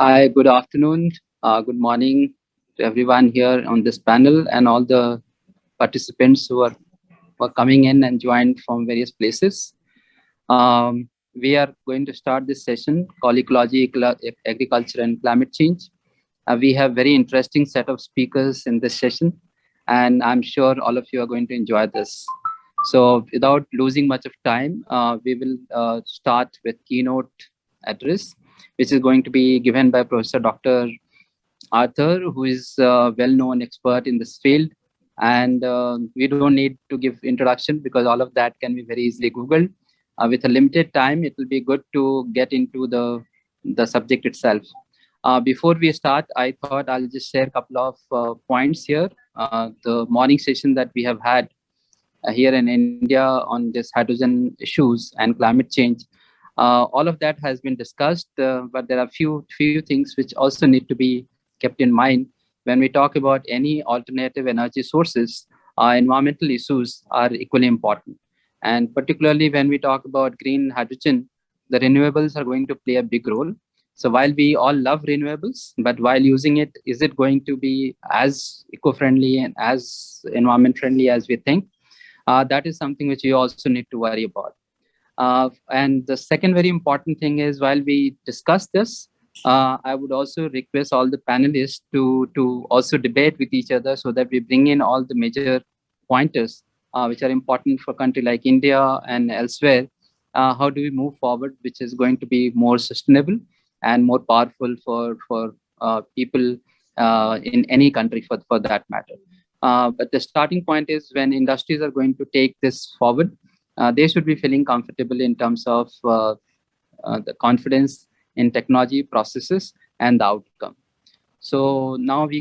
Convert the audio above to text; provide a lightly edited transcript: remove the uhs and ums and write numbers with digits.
Hi, good afternoon, good morning to everyone here on this panel and all the participants who are coming in and joined from various places. We are going to start this session called Ecology, Agriculture and Climate Change. We have very interesting set of speakers in this session, and I'm sure all of you are going to enjoy this. So without losing much of time, we will start with keynote address, which is going to be given by Professor Dr. Arthur, who is a well-known expert in this field. And we don't need to give introduction because all of that can be very easily Googled. With a limited time, it will be good to get into the subject itself. Before we start, I thought I'll just share a couple of points here. The morning session that we have had here in India on this hydrogen issues and climate change. All of that has been discussed, but there are few things which also need to be kept in mind when we talk about any alternative energy sources. Environmental issues are equally important, and particularly when we talk about green hydrogen, the renewables are going to play a big role. So while we all love renewables, but while using it, is it going to be as eco-friendly and as environment friendly as we think? That is something which you also need to worry about. And the second very important thing is while we discuss this, I would also request all the panelists to also debate with each other so that we bring in all the major pointers which are important for a country like India and elsewhere. How do we move forward, which is going to be more sustainable and more powerful for people in any country for that matter. But the starting point is when industries are going to take this forward, they should be feeling comfortable in terms of the confidence in technology processes and the outcome. So now we